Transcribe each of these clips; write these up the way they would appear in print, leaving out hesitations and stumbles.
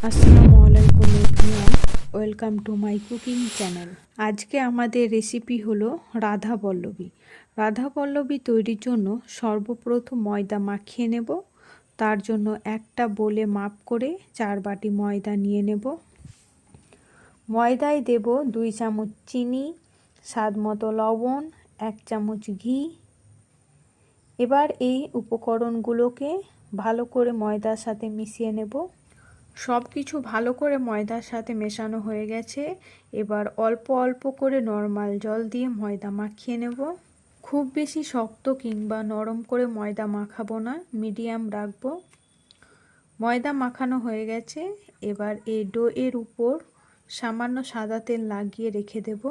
আসসালামু আলাইকুম everyone, welcome to my cooking channel. আজকে আমাদের রেসিপি হলো রাধা পল্লবী। রাধা পল্লবী তৈরির জন্য সর্বপ্রথম ময়দা মাখিয়ে নেব। তার জন্য একটা বোলে মাপ করে 4 বাটি ময়দা নিয়ে নেব। ময়দায় দেব 2 চামচ চিনি, স্বাদ মতো লবণ, 1 চামচ ঘি। এবার এই উপকরণগুলোকে ভালো করে ময়দার সাথে মিশিয়ে নেব। সব কিছু ভালো করে ময়দার সাথে মেশানো হয়ে গেছে। এবার অল্প অল্প করে নরমাল জল দিয়ে ময়দা মাখিয়ে নেব। খুব বেশি শক্ত কিংবা নরম করে ময়দা মাখাবো না, মিডিয়াম রাখবো। ময়দা মাখানো হয়ে গেছে। এবার এই ডোয়ের উপর সামান্য সাদা তেল লাগিয়ে রেখে দেব,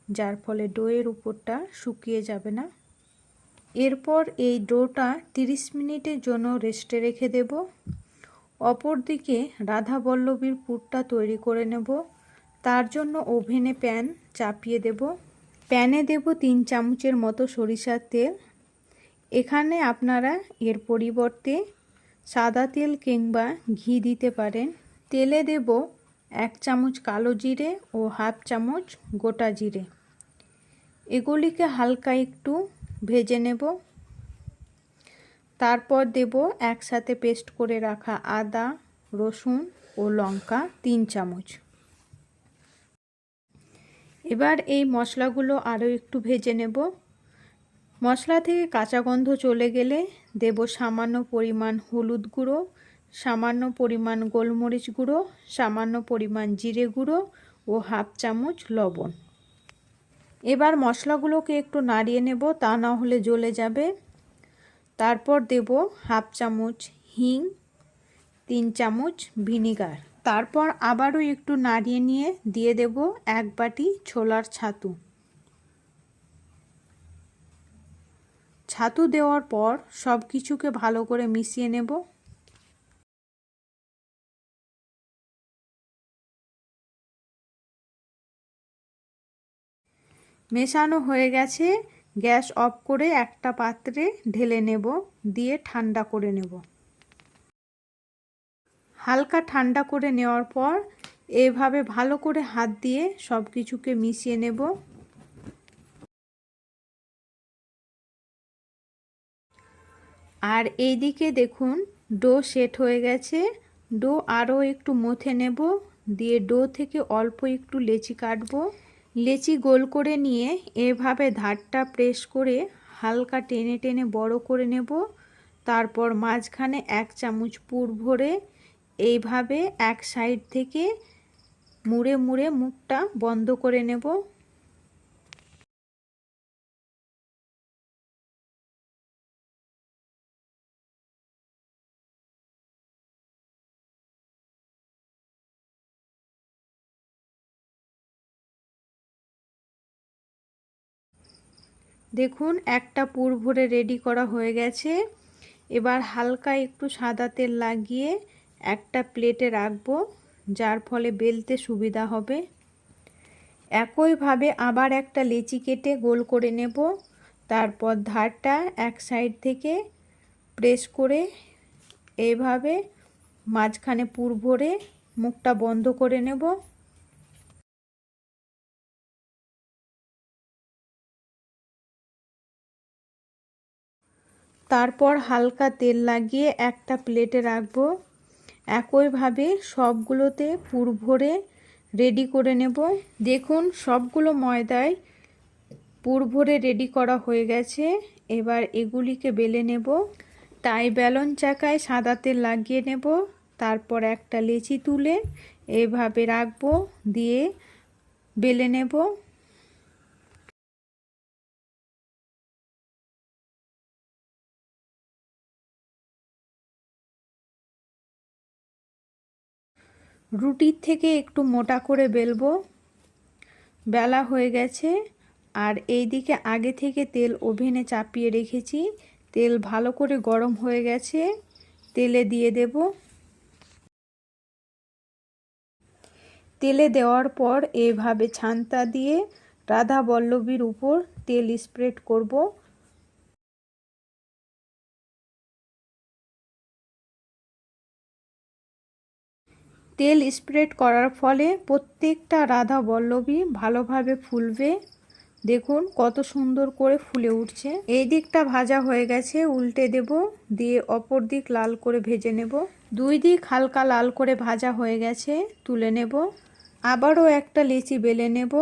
যার ফলে ডোয়ের উপরটা শুকিয়ে যাবে না। এরপর এই ডোটা 30 মিনিটের জন্য রেস্টে রেখে দেব। অপরদিকে রাধা পল্লবীর পুরটা তৈরি করে নেব। তার জন্য ওভেনে প্যান চাপিয়ে দেব। প্যানে দেব 3 চামচের মতো সরিষার তেল। এখানে আপনারা এর পরিবর্তে সাদা তেল কিংবা ঘি দিতে পারেন। তেলে দেব 1 চামচ কালো জিরে ও হাফ চামচ গোটা জিরে। এগুলিকে হালকা একটু ভেজে নেব। তারপর দেব একসাথে পেস্ট করে রাখা আদা, রসুন ও লঙ্কা 3 চামচ। এবার এই মশলাগুলো আরও একটু ভেজে নেব। মশলা থেকে কাঁচা গন্ধ চলে গেলে দেব সামান্য পরিমাণ হলুদ গুঁড়ো, সামান্য পরিমাণ গোলমরিচ গুঁড়ো, সামান্য পরিমাণ জিরে গুঁড়ো ও হাফ চামচ লবণ। এবার মশলাগুলোকে একটু নাড়িয়ে নেব, তা না হলে জ্বলে যাবে। তারপর দেব হাফ চামচ হিং, 3 চামচ ভিনিগার। তারপর আবারও একটু নাড়িয়ে নিয়ে দিয়ে দেব 1 বাটি ছোলার ছাতু। ছাতু দেওয়ার পর সব কিছুকে ভালো করে মিশিয়ে নেব। মেশানো হয়ে গেছে। গ্যাস অফ করে একটা পাত্রে ঢেলে নেব, দিয়ে ঠান্ডা করে নেব। হালকা ঠান্ডা করে নেওয়ার পর এভাবে ভালো করে হাত দিয়ে সব কিছুকে মিশিয়ে নেব। আর এইদিকে দেখুন ডো সেট হয়ে গেছে। ডো আরও একটু মথে নেব, দিয়ে ডো থেকে অল্প একটু লেচি কাটবো। লেচি গোল করে নিয়ে এভাবে ধারটা প্রেস করে হালকা টেনে টেনে বড় করে নেব। তারপর মাঝখানে 1 চামচ পুর ভরে এইভাবে এক সাইড থেকে মুড়ে মুড়ে মুখটা বন্ধ করে নেব। দেখুন একটা পুর ভরে রেডি করা হয়ে গেছে। এবার হালকা একটু সাদা তেল লাগিয়ে একটা প্লেটে রাখবো, যার ফলে বেলতে সুবিধা হবে। একইভাবে আবার একটা লেচি কেটে গোল করে নেব। তারপর ধারটা এক সাইড থেকে প্রেস করে এইভাবে মাঝখানে পুর ভরে মুখটা বন্ধ করে নেব। তারপর হালকা তেল লাগিয়ে একটা প্লেটে রাখবো। একইভাবে সবগুলোতে পুর ভরে রেডি করে নেব। দেখুন সবগুলো ময়দায় পুর ভরে রেডি করা হয়ে গেছে। এবার এগুলিকে বেলে নেব। তাই বেলন চাকায় সাদা তেল লাগিয়ে নেব। তারপর একটা লেচি তুলে এইভাবে রাখবো, দিয়ে বেলে নেব। রুটির থেকে একটু মোটা করে বেলবো। বেলা হয়ে গেছে। আর এই দিকে আগে থেকে তেল ওভেনে চাপিয়ে রেখেছি। তেল ভালো করে গরম হয়ে গেছে, তেলে দিয়ে দেব। তেলে দেওয়ার পর এভাবে ছান্তা দিয়ে রাধা পল্লবীর উপর তেল স্প্রেড করব। তেল স্প্রেড করার ফলে প্রত্যেকটা রাধা বল্লভী ভালোভাবে ফুলবে। দেখুন কত সুন্দর করে ফুলে উঠছে। এই দিকটা ভাজা হয়ে গেছে, উল্টে দেব, দিয়ে অপর দিক লাল করে ভেজে নেব। দুই দিক হালকা লাল করে ভাজা হয়ে গেছে, তুলে নেব। আবারও একটা লেচি বেলে নেব,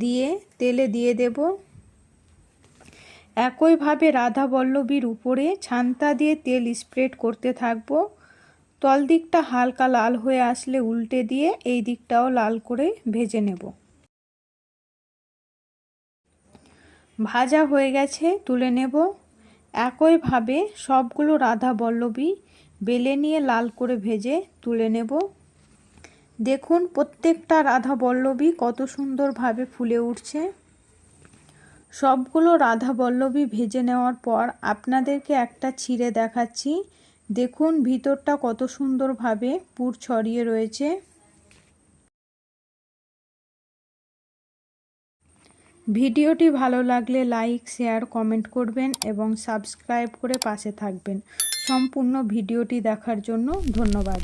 দিয়ে তেলে দিয়ে দেব। একইভাবে রাধা বল্লভীর উপরে ছান্তা দিয়ে তেল স্প্রেড করতে থাকবো। তল দিকটা হালকা লাল হয়ে আসলে উল্টে দিয়ে এই দিকটাও লাল করে ভেজে নেব। ভাজা হয়ে গেছে, তুলে নেব। একইভাবে সবগুলো রাধা বল্লভী বেলে নিয়ে লাল করে ভেজে তুলে নেব। দেখুন প্রত্যেকটা রাধা বল্লভী কত সুন্দরভাবে ফুলে উঠছে। সবগুলো রাধা বল্লভী ভেজে নেওয়ার পর আপনাদেরকে একটা ছিঁড়ে দেখাচ্ছি। দেখুন ভিতরটা কত সুন্দরভাবে পুর ছড়িয়ে রয়েছে। ভিডিওটি ভালো লাগলে লাইক, শেয়ার, কমেন্ট করবেন এবং সাবস্ক্রাইব করে পাশে থাকবেন। সম্পূর্ণ ভিডিওটি দেখার জন্য ধন্যবাদ।